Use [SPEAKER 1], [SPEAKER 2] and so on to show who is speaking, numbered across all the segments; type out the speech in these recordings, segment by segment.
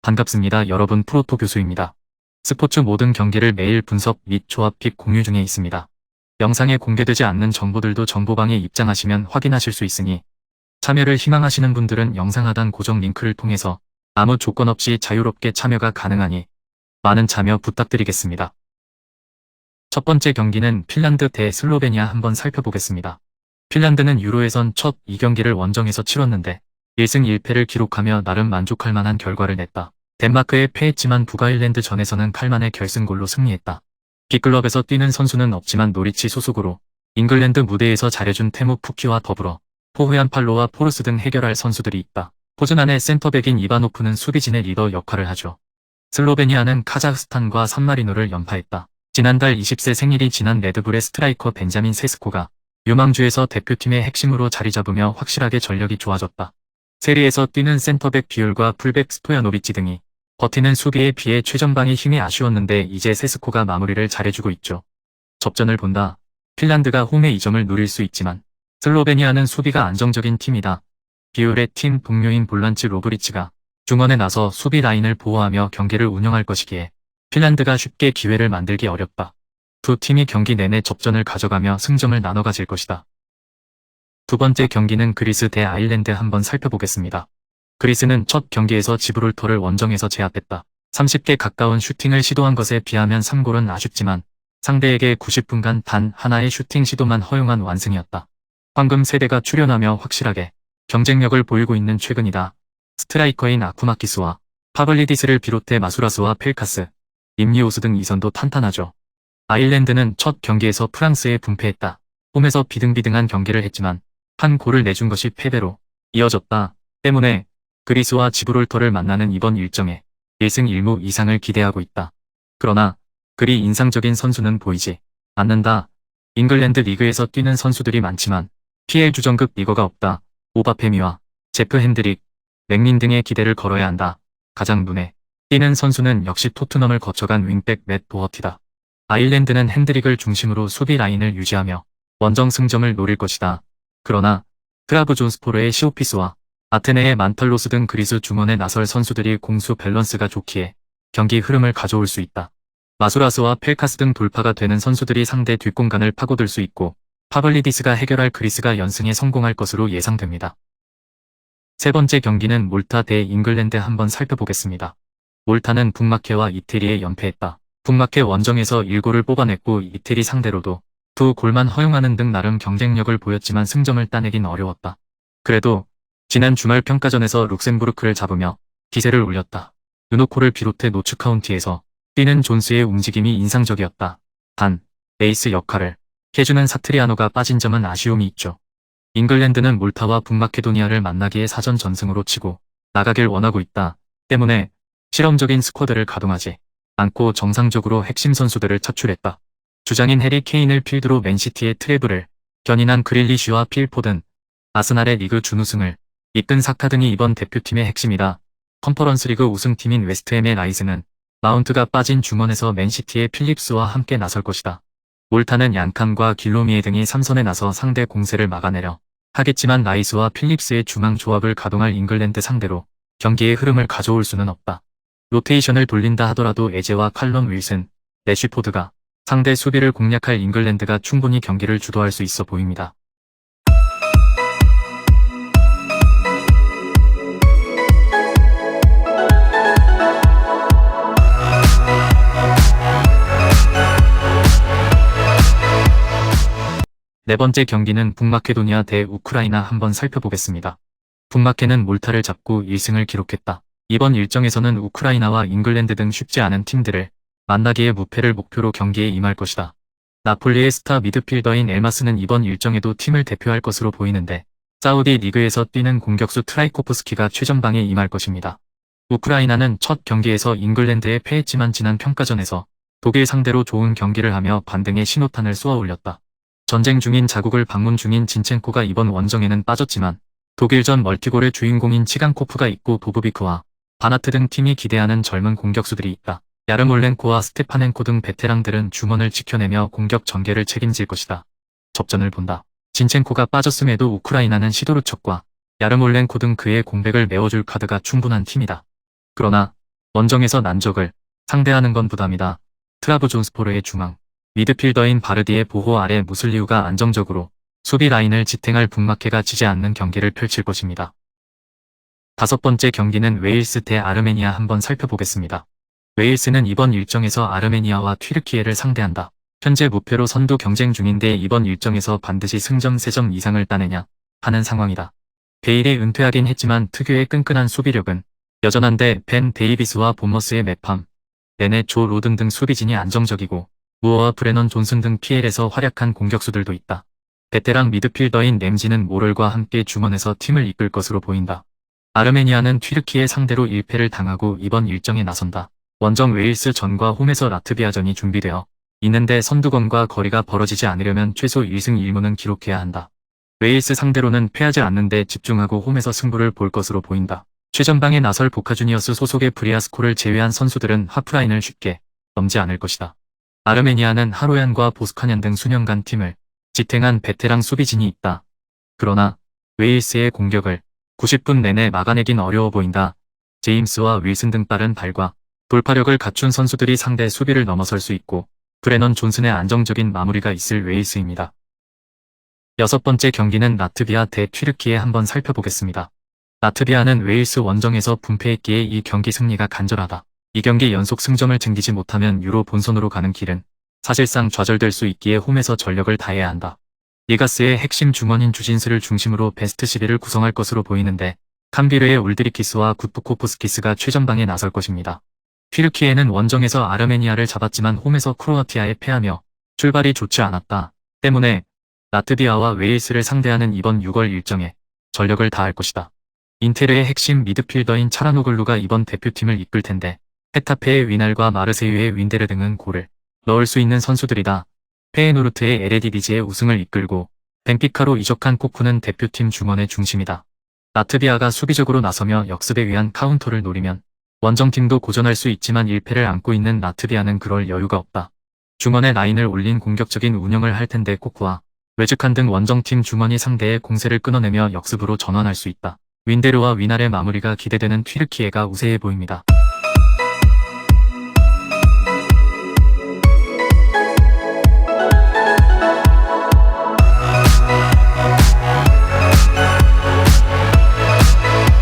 [SPEAKER 1] 반갑습니다. 여러분, 프로토 교수입니다. 스포츠 모든 경기를 매일 분석 및 조합 픽 공유 중에 있습니다. 영상에 공개되지 않는 정보들도 정보방에 입장하시면 확인하실 수 있으니 참여를 희망하시는 분들은 영상 하단 고정 링크를 통해서 아무 조건 없이 자유롭게 참여가 가능하니 많은 참여 부탁드리겠습니다. 첫 번째 경기는 핀란드 대 슬로베니아 한번 살펴보겠습니다. 핀란드는 유로에선 첫 2경기를 원정에서 치렀는데 1승 1패를 기록하며 나름 만족할 만한 결과를 냈다. 덴마크에 패했지만 북아일랜드 전에서는 칼만의 결승골로 승리했다. B클럽에서 뛰는 선수는 없지만 노리치 소속으로 잉글랜드 무대에서 잘해준 테무 푸키와 더불어 포흐얀 팔로와 포르스 등 해결할 선수들이 있다. 포즈난의 센터백인 이바노프는 수비진의 리더 역할을 하죠. 슬로베니아는 카자흐스탄과 산마리노를 연파했다. 지난달 20세 생일이 지난 레드불의 스트라이커 벤자민 세스코가 유망주에서 대표팀의 핵심으로 자리 잡으며 확실하게 전력이 좋아졌다. 세리에서 뛰는 센터백 비율과 풀백 스토야노비치 등이 버티는 수비에 비해 최전방의 힘이 아쉬웠는데 이제 세스코가 마무리를 잘해주고 있죠. 접전을 본다. 핀란드가 홈의 2점을 누릴 수 있지만 슬로베니아는 수비가 안정적인 팀이다. 비율의 팀 동료인 볼란치 로브리치가 중원에 나서 수비 라인을 보호하며 경기를 운영할 것이기에 핀란드가 쉽게 기회를 만들기 어렵다. 두 팀이 경기 내내 접전을 가져가며 승점을 나눠 가질 것이다. 두 번째 경기는 그리스 대 아일랜드 한번 살펴보겠습니다. 그리스는 첫 경기에서 지브롤터를 원정에서 제압했다. 30개 가까운 슈팅을 시도한 것에 비하면 3골은 아쉽지만 상대에게 90분간 단 하나의 슈팅 시도만 허용한 완승이었다. 황금 세대가 출연하며 확실하게 경쟁력을 보이고 있는 최근이다. 스트라이커인 아쿠마키스와 파블리디스를 비롯해 마수라스와 펠카스, 임리오스 등 이선도 탄탄하죠. 아일랜드는 첫 경기에서 프랑스에 분패했다. 홈에서 비등비등한 경기를 했지만 한 골을 내준 것이 패배로 이어졌다. 때문에 그리스와 지브롤터를 만나는 이번 일정에 1승 1무 이상을 기대하고 있다. 그러나 그리 인상적인 선수는 보이지 않는다. 잉글랜드 리그에서 뛰는 선수들이 많지만 PL 주전급 리거가 없다. 오바페미와 제프 핸드릭, 맥민 등의 기대를 걸어야 한다. 가장 눈에 띄는 선수는 역시 토트넘을 거쳐간 윙백 맷 도어티다. 아일랜드는 핸드릭을 중심으로 수비 라인을 유지하며 원정 승점을 노릴 것이다. 그러나 트라브존스포르의 시오피스와 아테네의 만탈로스 등 그리스 중원에 나설 선수들이 공수 밸런스가 좋기에 경기 흐름을 가져올 수 있다. 마수라스와 펠카스 등 돌파가 되는 선수들이 상대 뒷공간을 파고들 수 있고 파블리디스가 해결할 그리스가 연승에 성공할 것으로 예상됩니다. 세 번째 경기는 몰타 대 잉글랜드 한번 살펴보겠습니다. 몰타는 북마케와 이태리에 연패했다. 북마케 원정에서 1골을 뽑아냈고 이태리 상대로도 2골만 허용하는 등 나름 경쟁력을 보였지만 승점을 따내긴 어려웠다. 그래도 지난 주말 평가전에서 룩셈부르크를 잡으며 기세를 올렸다. 유노코를 비롯해 노츠 카운티에서 뛰는 존스의 움직임이 인상적이었다. 단, 에이스 역할을 해주는 사트리아노가 빠진 점은 아쉬움이 있죠. 잉글랜드는 몰타와 북마케도니아를 만나기에 사전 전승으로 치고 나가길 원하고 있다. 때문에 실험적인 스쿼드를 가동하지 않고 정상적으로 핵심 선수들을 차출했다. 주장인 해리 케인을 필두로 맨시티의 트래블을 견인한 그릴리쉬와 필 포든, 아스날의 리그 준우승을 이끈 사카 등이 이번 대표팀의 핵심이다. 컨퍼런스 리그 우승팀인 웨스트햄의 라이즈는 마운트가 빠진 중원에서 맨시티의 필립스와 함께 나설 것이다. 몰타는 얀캄과 길로미에 등이 3선에 나서 상대 공세를 막아내려 하겠지만 라이스와 필립스의 중앙 조합을 가동할 잉글랜드 상대로 경기의 흐름을 가져올 수는 없다. 로테이션을 돌린다 하더라도 에제와 칼럼 윌슨, 래쉬포드가 상대 수비를 공략할 잉글랜드가 충분히 경기를 주도할 수 있어 보입니다. 네 번째 경기는 북마케도니아 대 우크라이나 한번 살펴보겠습니다. 북마케는 몰타를 잡고 1승을 기록했다. 이번 일정에서는 우크라이나와 잉글랜드 등 쉽지 않은 팀들을 만나기에 무패를 목표로 경기에 임할 것이다. 나폴리의 스타 미드필더인 엘마스는 이번 일정에도 팀을 대표할 것으로 보이는데 사우디 리그에서 뛰는 공격수 트라이코프스키가 최전방에 임할 것입니다. 우크라이나는 첫 경기에서 잉글랜드에 패했지만 지난 평가전에서 독일 상대로 좋은 경기를 하며 반등의 신호탄을 쏘아 올렸다. 전쟁 중인 자국을 방문 중인 진첸코가 이번 원정에는 빠졌지만 독일전 멀티골의 주인공인 치간코프가 있고 도브비크와 바나트 등 팀이 기대하는 젊은 공격수들이 있다. 야르몰렌코와 스테파넨코 등 베테랑들은 중원을 지켜내며 공격 전개를 책임질 것이다. 접전을 본다. 진첸코가 빠졌음에도 우크라이나는 시도르척과 야르몰렌코 등 그의 공백을 메워줄 카드가 충분한 팀이다. 그러나 원정에서 난적을 상대하는 건 부담이다. 트라브존스포르의 중앙 미드필더인 바르디의 보호 아래 무슬리우가 안정적으로 수비 라인을 지탱할 북마케가 지지 않는 경기를 펼칠 것입니다. 다섯 번째 경기는 웨일스 대 아르메니아 한번 살펴보겠습니다. 웨일스는 이번 일정에서 아르메니아와 튀르키예를 상대한다. 현재 무패로 선두 경쟁 중인데 이번 일정에서 반드시 승점 3점 이상을 따내냐 하는 상황이다. 베일이 은퇴하긴 했지만 특유의 끈끈한 수비력은 여전한데 벤 데이비스와 본머스의 매팜, 레네 조 로든 등 수비진이 안정적이고 무어와 브레넌 존슨 등 PL에서 활약한 공격수들도 있다. 베테랑 미드필더인 램지는 모럴과 함께 중원에서 팀을 이끌 것으로 보인다. 아르메니아는 튀르키예 상대로 1패를 당하고 이번 일정에 나선다. 원정 웨일스 전과 홈에서 라트비아전이 준비되어 있는데 선두권과 거리가 벌어지지 않으려면 최소 1승 1무는 기록해야 한다. 웨일스 상대로는 패하지 않는데 집중하고 홈에서 승부를 볼 것으로 보인다. 최전방에 나설 보카주니어스 소속의 브리아스코를 제외한 선수들은 하프라인을 쉽게 넘지 않을 것이다. 아르메니아는 하로얀과 보스카냔 등 수년간 팀을 지탱한 베테랑 수비진이 있다. 그러나 웨일스의 공격을 90분 내내 막아내긴 어려워 보인다. 제임스와 윌슨 등 빠른 발과 돌파력을 갖춘 선수들이 상대 수비를 넘어설 수 있고 브레넌 존슨의 안정적인 마무리가 있을 웨일스입니다. 여섯 번째 경기는 라트비아 대 튀르키예 한번 살펴보겠습니다. 라트비아는 웨일스 원정에서 분패했기에 이 경기 승리가 간절하다. 이 경기 연속 승점을 챙기지 못하면 유로 본선으로 가는 길은 사실상 좌절될 수 있기에 홈에서 전력을 다해야 한다. 리가스의 핵심 중원인 주진스를 중심으로 베스트 11을 구성할 것으로 보이는데 캄비르의 울드리키스와 구프코프스키스가 최전방에 나설 것입니다. 튀르키예는 원정에서 아르메니아를 잡았지만 홈에서 크로아티아에 패하며 출발이 좋지 않았다. 때문에 라트비아와 웨일스를 상대하는 이번 6월 일정에 전력을 다할 것이다. 인테르의 핵심 미드필더인 차라노글루가 이번 대표팀을 이끌 텐데 헤타페의 위날과 마르세유의 윈데르 등은 골을 넣을 수 있는 선수들이다. 페에노르트의 에레디비지의 우승을 이끌고 벤피카로 이적한 코쿠는 대표팀 중원의 중심이다. 라트비아가 수비적으로 나서며 역습에 의한 카운터를 노리면 원정팀도 고전할 수 있지만 1패를 안고 있는 라트비아는 그럴 여유가 없다. 중원에 라인을 올린 공격적인 운영을 할 텐데 코쿠와 외즈칸 등 원정팀 중원이 상대의 공세를 끊어내며 역습으로 전환할 수 있다. 윈데르와 위날의 마무리가 기대되는 튀르키예가 우세해 보입니다.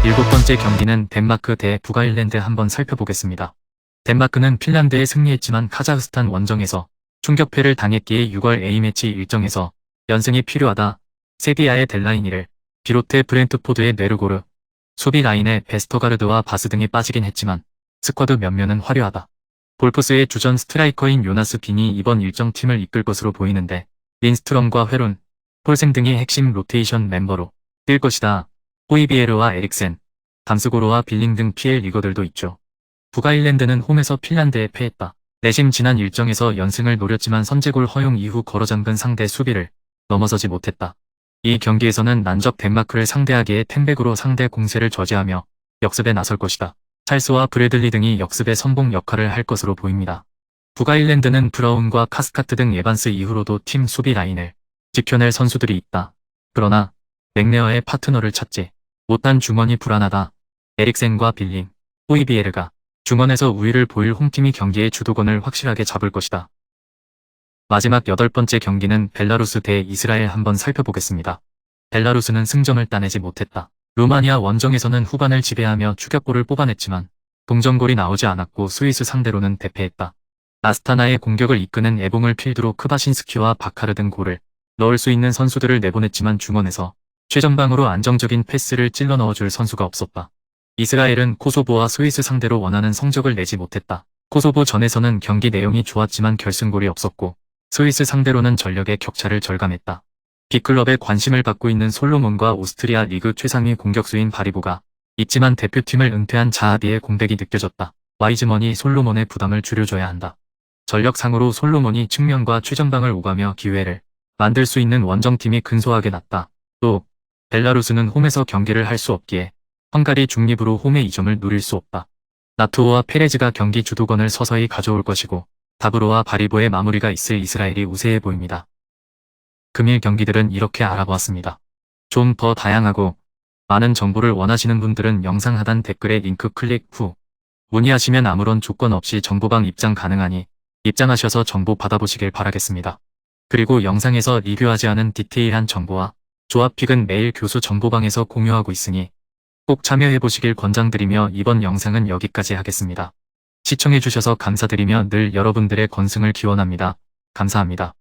[SPEAKER 1] 일곱 번째 경기는 덴마크 대 북아일랜드 한번 살펴보겠습니다. 덴마크는 핀란드에 승리했지만 카자흐스탄 원정에서 충격패를 당했기에 6월 A매치 일정에서 연승이 필요하다. 세비야의 델라이니를 비롯해 브렌트포드의 네르고르, 수비 라인에 베스터가르드와 바스 등이 빠지긴 했지만 스쿼드 면면은 화려하다. 볼프스의 주전 스트라이커인 요나스 빈이 이번 일정 팀을 이끌 것으로 보이는데 린스트럼과 회론, 폴생 등이 핵심 로테이션 멤버로 뛸 것이다. 호이비에르와 에릭센, 담스고로와 빌링 등 PL 리거들도 있죠. 북아일랜드는 홈에서 핀란드에 패했다. 내심 지난 일정에서 연승을 노렸지만 선제골 허용 이후 걸어잠근 상대 수비를 넘어서지 못했다. 이 경기에서는 난적 덴마크를 상대하기에 텐백으로 상대 공세를 저지하며 역습에 나설 것이다. 찰스와 브래들리 등이 역습의 선봉 역할을 할 것으로 보입니다. 북아일랜드는 브라운과 카스카트 등 에반스 이후로도 팀 수비 라인을 지켜낼 선수들이 있다. 그러나 맥레어의 파트너를 찾지 못한 중원이 불안하다. 에릭센과 빌링, 호이비에르가 중원에서 우위를 보일 홈팀이 경기의 주도권을 확실하게 잡을 것이다. 마지막 여덟 번째 경기는 벨라루스 대 이스라엘 한번 살펴보겠습니다. 벨라루스는 승점을 따내지 못했다. 루마니아 원정에서는 후반을 지배하며 추격골을 뽑아냈지만 동점골이 나오지 않았고 스위스 상대로는 대패했다. 아스타나의 공격을 이끄는 에봉을 필두로 크바신스키와 바카르 등 골을 넣을 수 있는 선수들을 내보냈지만 중원에서 최전방으로 안정적인 패스를 찔러 넣어줄 선수가 없었다. 이스라엘은 코소보와 스위스 상대로 원하는 성적을 내지 못했다. 코소보 전에서는 경기 내용이 좋았지만 결승골이 없었고 스위스 상대로는 전력의 격차를 절감했다. B클럽에 관심을 받고 있는 솔로몬과 오스트리아 리그 최상위 공격수인 바리보가 있지만 대표팀을 은퇴한 자하비의 공백이 느껴졌다. 와이즈먼이 솔로몬의 부담을 줄여줘야 한다. 전력상으로 솔로몬이 측면과 최전방을 오가며 기회를 만들 수 있는 원정팀이 근소하게 났다. 또 벨라루스는 홈에서 경기를 할 수 없기에 헝가리 중립으로 홈의 이점을 누릴 수 없다. 나토와 페레즈가 경기 주도권을 서서히 가져올 것이고 다브로와 바리보의 마무리가 있을 이스라엘이 우세해 보입니다. 금일 경기들은 이렇게 알아보았습니다. 좀 더 다양하고 많은 정보를 원하시는 분들은 영상 하단 댓글에 링크 클릭 후 문의하시면 아무런 조건 없이 정보방 입장 가능하니 입장하셔서 정보 받아보시길 바라겠습니다. 그리고 영상에서 리뷰하지 않은 디테일한 정보와 조합픽은 매일 교수 정보방에서 공유하고 있으니 꼭 참여해보시길 권장드리며 이번 영상은 여기까지 하겠습니다. 시청해주셔서 감사드리며 늘 여러분들의 건승을 기원합니다. 감사합니다.